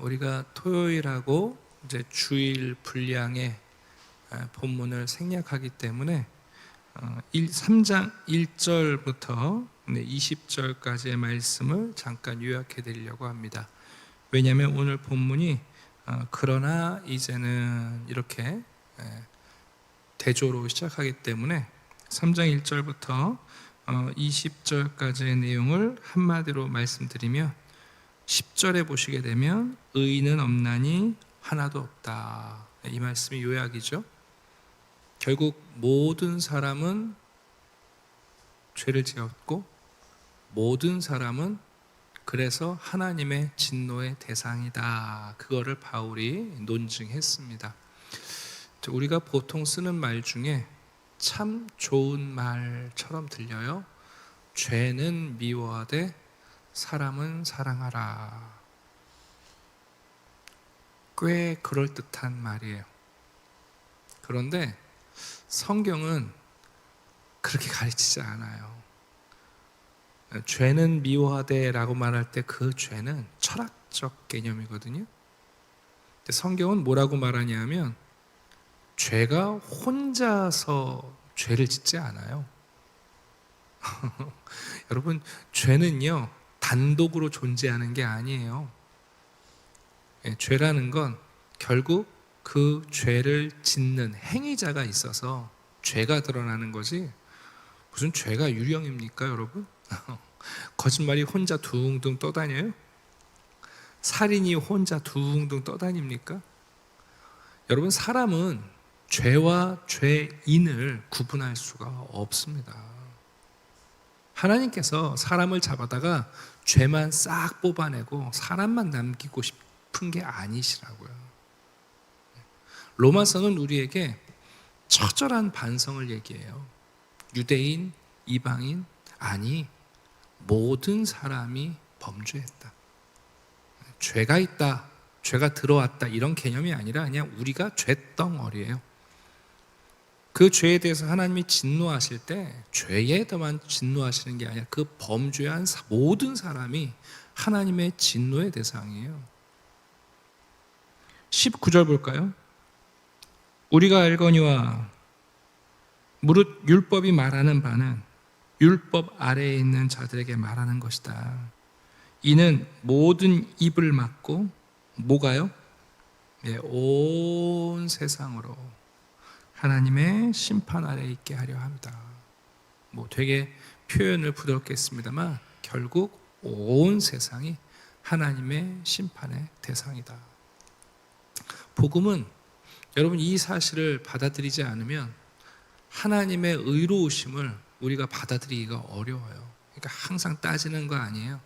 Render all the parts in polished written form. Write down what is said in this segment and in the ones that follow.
우리가 토요일하고 이제 주일 분량의 본문을 생략하기 때문에 3장 1절부터 20절까지의 말씀을 잠깐 요약해 드리려고 합니다. 왜냐하면 오늘 본문이 그러나 이제는 이렇게 대조로 시작하기 때문에 3장 1절부터 20절까지의 내용을 한마디로 말씀드리면 10절에 보시게 되면 의인은 없나니 하나도 없다. 이 말씀이 요약이죠. 결국 모든 사람은 죄를 지었고 모든 사람은 그래서 하나님의 진노의 대상이다. 그거를 바울이 논증했습니다. 우리가 보통 쓰는 말 중에 참 좋은 말처럼 들려요. 죄는 미워하되 사람은 사랑하라. 꽤 그럴듯한 말이에요. 그런데 성경은 그렇게 가르치지 않아요. 죄는 미워하되 라고 말할 때 그 죄는 철학적 개념이거든요. 근데 성경은 뭐라고 말하냐면 죄가 혼자서 죄를 짓지 않아요. 여러분, 죄는요 단독으로 존재하는 게 아니에요. 죄라는 건 결국 그 죄를 짓는 행위자가 있어서 죄가 드러나는 거지, 무슨 죄가 유령입니까 여러분? 거짓말이 혼자 둥둥 떠다녀요? 살인이 혼자 둥둥 떠다닙니까? 여러분, 사람은 죄와 죄인을 구분할 수가 없습니다. 하나님께서 사람을 잡아다가 죄만 싹 뽑아내고 사람만 남기고 싶은 게 아니시라고요. 로마서는 우리에게 처절한 반성을 얘기해요. 유대인, 이방인, 아니 모든 사람이 범죄했다. 죄가 있다, 죄가 들어왔다 이런 개념이 아니라 그냥 우리가 죄덩어리예요. 그 죄에 대해서 하나님이 진노하실 때 죄에만 진노하시는 게 아니라 그 범죄한 모든 사람이 하나님의 진노의 대상이에요. 19절 볼까요? 우리가 알거니와 무릇 율법이 말하는 바는 율법 아래에 있는 자들에게 말하는 것이다. 이는 모든 입을 막고 뭐가요? 온 세상으로 하나님의 심판 아래에 있게 하려 합니다. 되게 표현을 부드럽게 했습니다만 결국 온 세상이 하나님의 심판의 대상이다. 복음은 여러분 이 사실을 받아들이지 않으면 하나님의 의로우심을 우리가 받아들이기가 어려워요. 그러니까 항상 따지는 거 아니에요.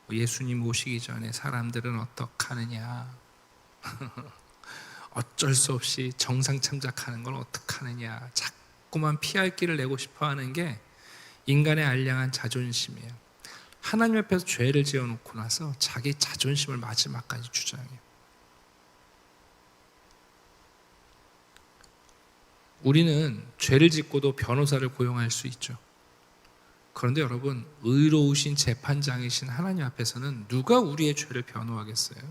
예수님 오시기 전에 사람들은 어떡하느냐, 어쩔 수 없이 정상 참작하는 걸 어떡하느냐, 자꾸만 피할 길을 내고 싶어 하는 게 인간의 알량한 자존심이에요. 하나님 앞에서 죄를 지어놓고 나서 자기 자존심을 마지막까지 주장해요. 우리는 죄를 짓고도 변호사를 고용할 수 있죠. 그런데 여러분, 의로우신 재판장이신 하나님 앞에서는 누가 우리의 죄를 변호하겠어요?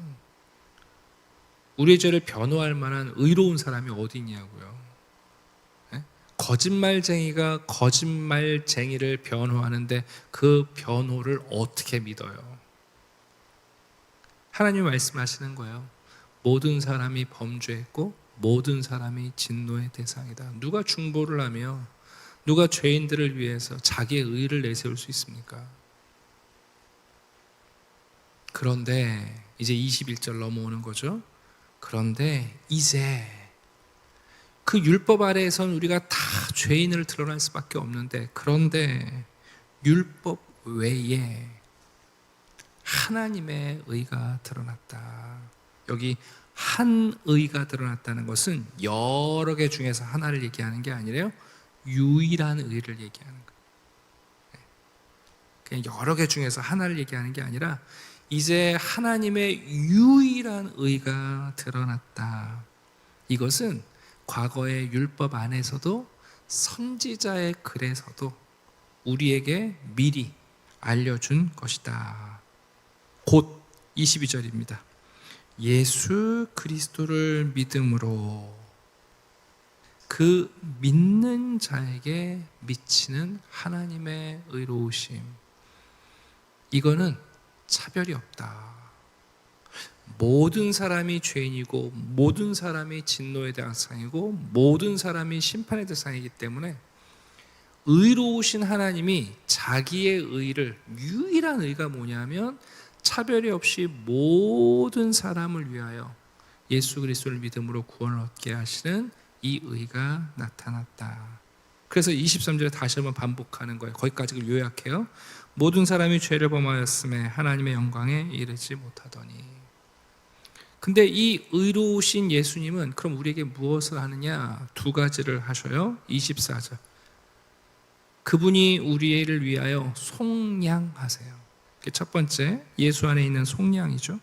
우리의 죄를 변호할 만한 의로운 사람이 어디 있냐고요. 거짓말쟁이가 거짓말쟁이를 변호하는데 그 변호를 어떻게 믿어요? 하나님이 말씀하시는 거예요. 모든 사람이 범죄했고 모든 사람이 진노의 대상이다. 누가 중보를 하며 누가 죄인들을 위해서 자기의 의를 내세울 수 있습니까? 그런데 이제 21절 넘어오는 거죠. 그런데 이제 그 율법 아래에선 우리가 다 죄인을 드러날 수밖에 없는데, 그런데 율법 외에 하나님의 의가 드러났다. 여기 한 의가 드러났다는 것은 여러 개 중에서 하나를 얘기하는 게 아니라요, 유일한 의를 얘기하는 거예요. 그냥 여러 개 중에서 하나를 얘기하는 게 아니라 이제 하나님의 유일한 의가 드러났다. 이것은 과거의 율법 안에서도 선지자의 글에서도 우리에게 미리 알려준 것이다. 곧 22절입니다. 예수 그리스도를 믿음으로 그 믿는 자에게 미치는 하나님의 의로우심, 이거는 차별이 없다. 모든 사람이 죄인이고 모든 사람이 진노의 대상이고 모든 사람이 심판의 대상이기 때문에 의로우신 하나님이 자기의 의를, 유일한 의가 뭐냐면 차별이 없이 모든 사람을 위하여 예수 그리스도를 믿음으로 구원을 얻게 하시는 이 의가 나타났다. 그래서 23절에 다시 한번 반복하는 거예요. 거기까지 요약해요. 모든 사람이 죄를 범하였음에 하나님의 영광에 이르지 못하더니. 근데 이 의로우신 예수님은 그럼 우리에게 무엇을 하느냐? 두 가지를 하셔요. 24절. 그분이 우리를 위하여 속량하세요. 첫 번째, 예수 안에 있는 속량이죠.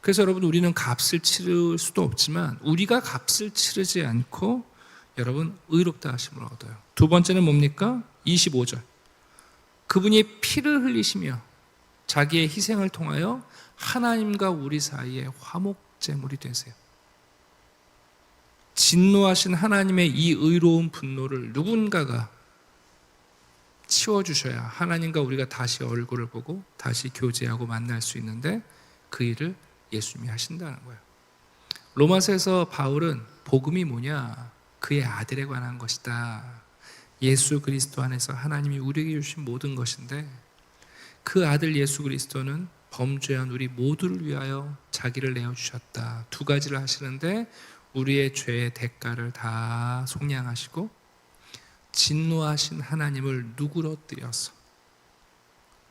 그래서 여러분, 우리는 값을 치를 수도 없지만 우리가 값을 치르지 않고 여러분 의롭다 하심을 얻어요. 두 번째는 뭡니까? 25절. 그분이 피를 흘리시며 자기의 희생을 통하여 하나님과 우리 사이에 화목제물이 되세요. 진노하신 하나님의 이 의로운 분노를 누군가가 치워주셔야 하나님과 우리가 다시 얼굴을 보고 다시 교제하고 만날 수 있는데 그 일을 예수님이 하신다는 거예요. 로마서에서 바울은 복음이 뭐냐? 그의 아들에 관한 것이다. 예수 그리스도 안에서 하나님이 우리에게 주신 모든 것인데 그 아들 예수 그리스도는 범죄한 우리 모두를 위하여 자기를 내어주셨다. 두 가지를 하시는데 우리의 죄의 대가를 다 속량하시고 진노하신 하나님을 누그러뜨려서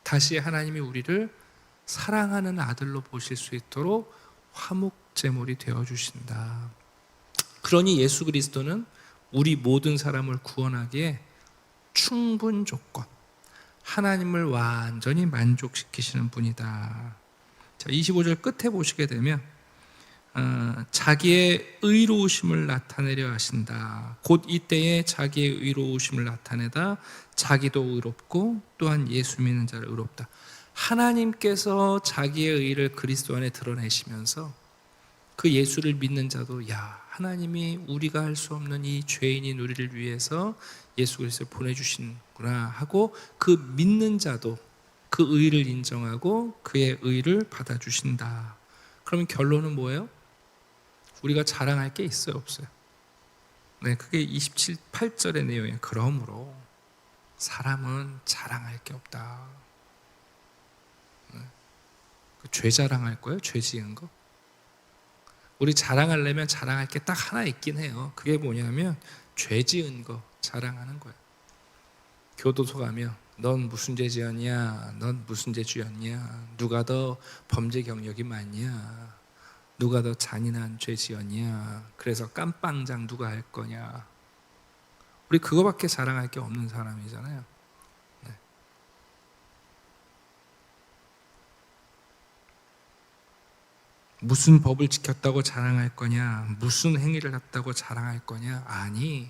다시 하나님이 우리를 사랑하는 아들로 보실 수 있도록 화목제물이 되어주신다. 그러니 예수 그리스도는 우리 모든 사람을 구원하기에 충분 조건, 하나님을 완전히 만족시키시는 분이다. 자, 25절 끝에 보시게 되면 자기의 의로우심을 나타내려 하신다. 곧 이때에 자기의 의로우심을 나타내다 자기도 의롭고 또한 예수 믿는 자를 의롭다. 하나님께서 자기의 의를 그리스도 안에 드러내시면서 그 예수를 믿는 자도 야, 하나님이 우리가 할 수 없는 이 죄인인 우리를 위해서 예수 그리스도를 보내주신구나 하고 그 믿는 자도 그 의를 인정하고 그의 의를 받아주신다. 그러면 결론은 뭐예요? 우리가 자랑할 게 있어요, 없어요? 네, 그게 27, 8절의 내용이에요. 그러므로 사람은 자랑할 게 없다. 네. 죄 자랑할 거예요? 죄 지은 거? 우리 자랑하려면 자랑할 게 딱 하나 있긴 해요. 그게 뭐냐면 죄 지은 거 자랑하는 거예요. 교도소 가면 넌 무슨 죄 지었냐? 넌 무슨 죄 지었냐? 누가 더 범죄 경력이 많냐? 누가 더 잔인한 죄 지었냐? 그래서 깜빵장 누가 할 거냐? 우리 그거밖에 자랑할 게 없는 사람이잖아요. 네. 무슨 법을 지켰다고 자랑할 거냐? 무슨 행위를 했다고 자랑할 거냐? 아니,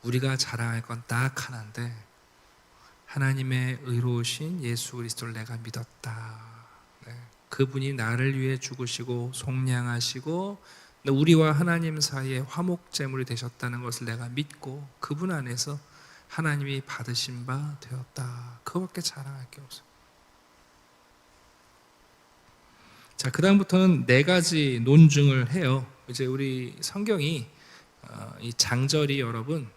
우리가 자랑할 건 딱 하나인데 하나님의 의로우신 예수 그리스도를 내가 믿었다. 네. 그분이 나를 위해 죽으시고 속량하시고 우리와 하나님 사이에 화목제물이 되셨다는 것을 내가 믿고 그분 안에서 하나님이 받으신 바 되었다. 그거밖에 자랑할 게 없어요. 자, 그 다음부터는 네 가지 논증을 해요. 이제 우리 성경이 이 장절이 여러분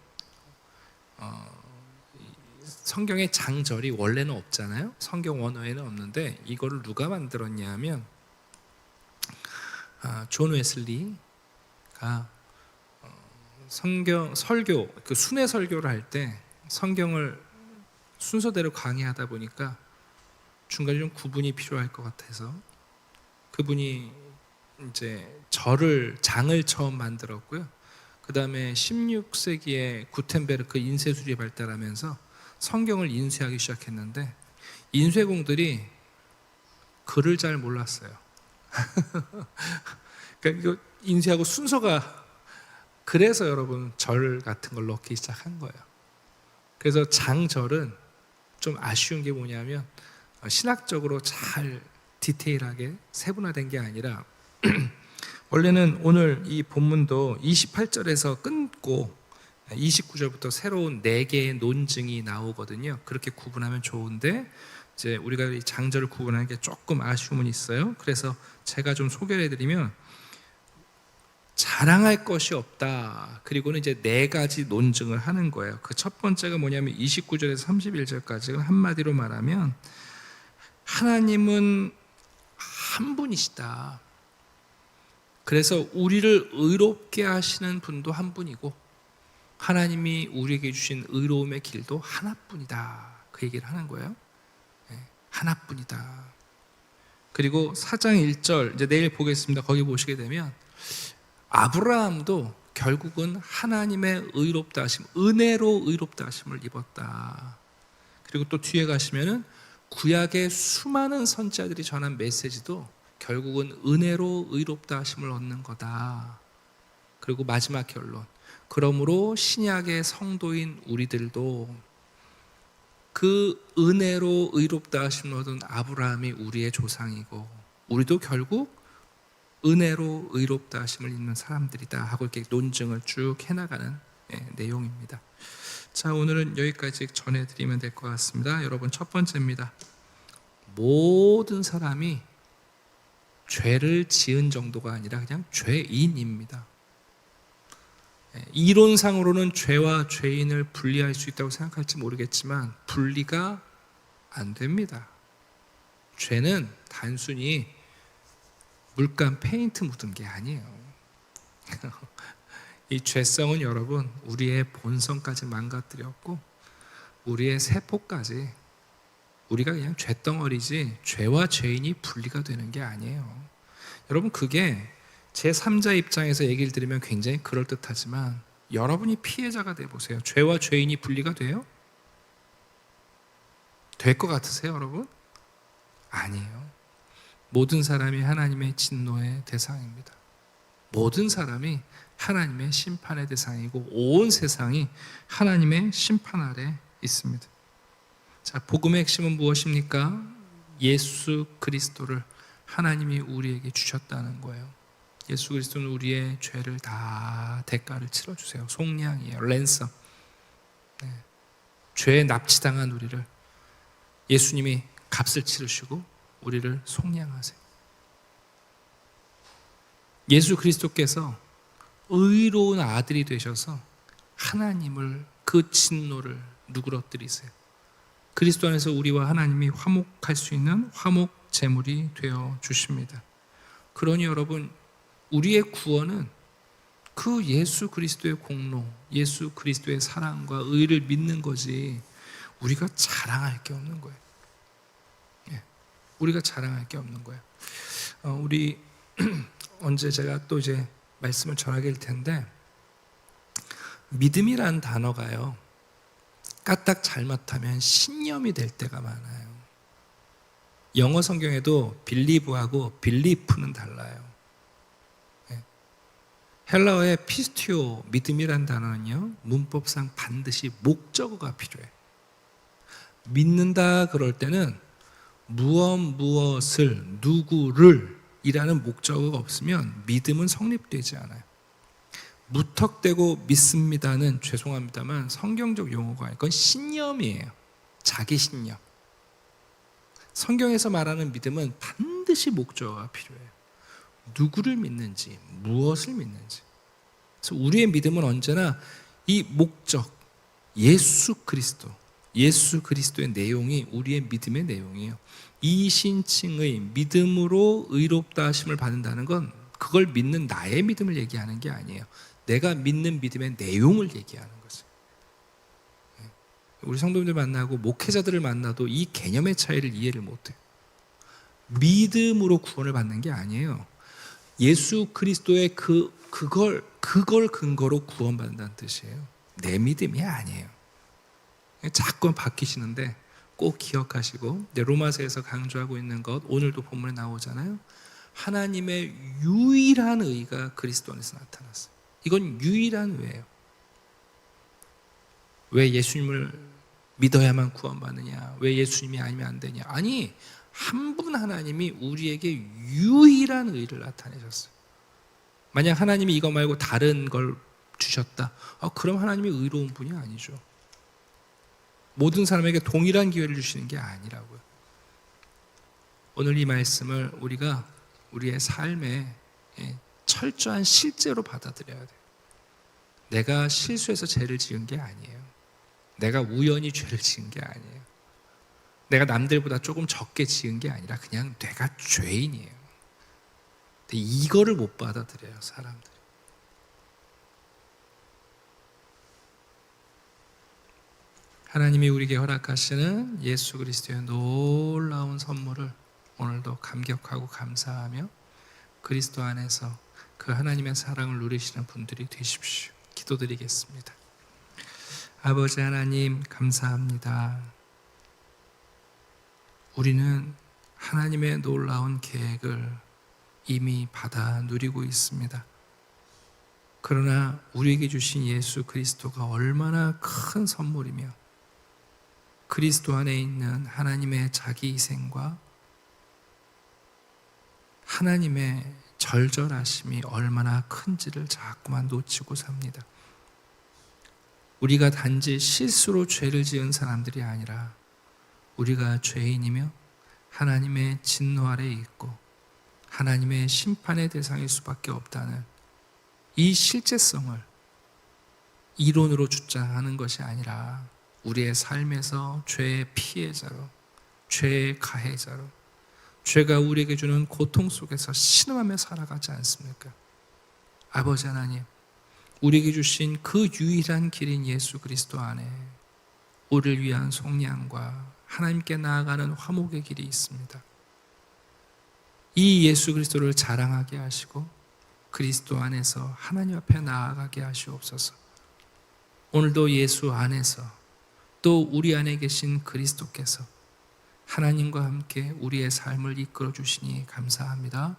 성경에 장절이 원래는 없잖아요. 성경 원어에는 없는데 이거를 누가 만들었냐면 존 웨슬리가 성경 설교, 그 순회 설교를 할 때 성경을 순서대로 강의하다 보니까 중간에 좀 구분이 필요할 것 같아서 그분이 이제 장을 처음 만들었고요. 그 다음에 16세기에 구텐베르크 인쇄술이 발달하면서 성경을 인쇄하기 시작했는데 인쇄공들이 글을 잘 몰랐어요. 그러니까 이거 인쇄하고 순서가 그래서 여러분 절 같은 걸 넣기 시작한 거예요. 그래서 장절은 좀 아쉬운 게 뭐냐면 신학적으로 잘 디테일하게 세분화된 게 아니라 원래는 오늘 이 본문도 28절에서 끊고 29절부터 새로운 4개의 논증이 나오거든요. 그렇게 구분하면 좋은데 이제 우리가 이 장절을 구분하는 게 조금 아쉬움은 있어요. 그래서 제가 좀 소개를 해드리면 자랑할 것이 없다. 그리고는 이제 4가지 논증을 하는 거예요. 그 첫 번째가 뭐냐면 29절에서 31절까지 한마디로 말하면 하나님은 한 분이시다. 그래서 우리를 의롭게 하시는 분도 한 분이고 하나님이 우리에게 주신 의로움의 길도 하나뿐이다. 그 얘기를 하는 거예요. 하나뿐이다. 그리고 4장 1절 이제 내일 보겠습니다. 거기 보시게 되면 아브라함도 결국은 하나님의 의롭다 하심, 은혜로 의롭다 하심을 입었다. 그리고 또 뒤에 가시면은 구약의 수많은 선지자들이 전한 메시지도 결국은 은혜로 의롭다 하심을 얻는 거다. 그리고 마지막 결론, 그러므로 신약의 성도인 우리들도 그 은혜로 의롭다 하심을 얻은 아브라함이 우리의 조상이고 우리도 결국 은혜로 의롭다 하심을 입는 사람들이다 하고 이렇게 논증을 쭉 해나가는 내용입니다. 자, 오늘은 여기까지 전해드리면 될 것 같습니다. 여러분, 첫 번째입니다. 모든 사람이 죄를 지은 정도가 아니라 그냥 죄인입니다. 이론상으로는 죄와 죄인을 분리할 수 있다고 생각할지 모르겠지만 분리가 안 됩니다. 죄는 단순히 물감 페인트 묻은 게 아니에요. 이 죄성은 여러분 우리의 본성까지 망가뜨렸고 우리의 세포까지, 우리가 그냥 죄덩어리지 죄와 죄인이 분리가 되는 게 아니에요. 여러분, 그게 제3자 입장에서 얘기를 들으면 굉장히 그럴듯하지만 여러분이 피해자가 돼보세요. 죄와 죄인이 분리가 돼요? 될 것 같으세요, 여러분? 아니에요. 모든 사람이 하나님의 진노의 대상입니다. 모든 사람이 하나님의 심판의 대상이고 온 세상이 하나님의 심판 아래 있습니다. 자, 복음의 핵심은 무엇입니까? 예수 그리스도를 하나님이 우리에게 주셨다는 거예요. 예수 그리스도는 우리의 죄를 다 대가를 치러주세요. 속량이에요. 랜섬. 죄에 납치당한 우리를 예수님이 값을 치르시고 우리를 속량하세요. 예수 그리스도께서 의로운 아들이 되셔서 하나님을, 그 진노를 누그러뜨리세요. 그리스도 안에서 우리와 하나님이 화목할 수 있는 화목 제물이 되어 주십니다. 그러니 여러분, 우리의 구원은 그 예수 그리스도의 공로, 예수 그리스도의 사랑과 의를 믿는 거지 우리가 자랑할 게 없는 거예요. 우리가 자랑할 게 없는 거예요. 우리 언제 제가 또 이제 말씀을 전하게 될 텐데, 믿음이란 단어가요, 까딱 잘못하면 신념이 될 때가 많아요. 영어 성경에도 believe하고 belief는 달라요. 헬라어의 피스티오, 믿음이란 단어는요, 문법상 반드시 목적어가 필요해요. 믿는다 그럴 때는 무엇을, 누구를 이라는 목적어가 없으면 믿음은 성립되지 않아요. 무턱대고 믿습니다는, 죄송합니다만 성경적 용어가 아니고 그건 신념이에요. 자기 신념. 성경에서 말하는 믿음은 반드시 목적어가 필요해요. 누구를 믿는지, 무엇을 믿는지. 그래서 우리의 믿음은 언제나 이 목적, 예수 그리스도, 예수 그리스도의 내용이 우리의 믿음의 내용이에요. 이신칭의 믿음으로 의롭다 하심을 받는다는 건 그걸 믿는 나의 믿음을 얘기하는 게 아니에요. 내가 믿는 믿음의 내용을 얘기하는 거죠. 우리 성도님들 만나고 목회자들을 만나도 이 개념의 차이를 이해를 못해요. 믿음으로 구원을 받는 게 아니에요. 예수 그리스도의 그걸 근거로 구원받는다는 뜻이에요. 내 믿음이 아니에요. 자꾸 바뀌시는데 꼭 기억하시고, 로마서에서 강조하고 있는 것 오늘도 본문에 나오잖아요. 하나님의 유일한 의가 그리스도 안에서 나타났어요. 이건 유일한 의예요. 왜 예수님을 믿어야만 구원받느냐, 왜 예수님이 아니면 안 되냐? 아니, 한 분 하나님이 우리에게 유일한 의를 나타내셨어요. 만약 하나님이 이거 말고 다른 걸 주셨다, 그럼 하나님이 의로운 분이 아니죠. 모든 사람에게 동일한 기회를 주시는 게 아니라고요. 오늘 이 말씀을 우리가 우리의 삶에 철저한 실제로 받아들여야 돼요. 내가 실수해서 죄를 지은 게 아니에요. 내가 우연히 죄를 지은 게 아니에요. 내가 남들보다 조금 적게 지은 게 아니라 그냥 내가 죄인이에요. 근데 이거를 못 받아들여요, 사람들이. 하나님이 우리에게 허락하시는 예수 그리스도의 놀라운 선물을 오늘도 감격하고 감사하며 그리스도 안에서 그 하나님의 사랑을 누리시는 분들이 되십시오. 기도드리겠습니다. 아버지 하나님, 감사합니다. 우리는 하나님의 놀라운 계획을 이미 받아 누리고 있습니다. 그러나 우리에게 주신 예수 그리스도가 얼마나 큰 선물이며 그리스도 안에 있는 하나님의 자기 희생과 하나님의 절절하심이 얼마나 큰지를 자꾸만 놓치고 삽니다. 우리가 단지 실수로 죄를 지은 사람들이 아니라 우리가 죄인이며 하나님의 진노 아래에 있고 하나님의 심판의 대상일 수밖에 없다는 이 실제성을 이론으로 주장하는 것이 아니라 우리의 삶에서 죄의 피해자로, 죄의 가해자로, 죄가 우리에게 주는 고통 속에서 신음하며 살아가지 않습니까? 아버지 하나님, 우리에게 주신 그 유일한 길인 예수 그리스도 안에 우리를 위한 속량과 하나님께 나아가는 화목의 길이 있습니다. 이 예수 그리스도를 자랑하게 하시고 그리스도 안에서 하나님 앞에 나아가게 하시옵소서. 오늘도 예수 안에서 또 우리 안에 계신 그리스도께서 하나님과 함께 우리의 삶을 이끌어 주시니 감사합니다.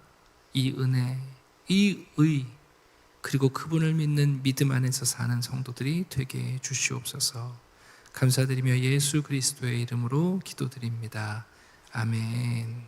이 은혜, 이 의, 그리고 그분을 믿는 믿음 안에서 사는 성도들이 되게 해 주시옵소서. 감사드리며 예수 그리스도의 이름으로 기도드립니다. 아멘.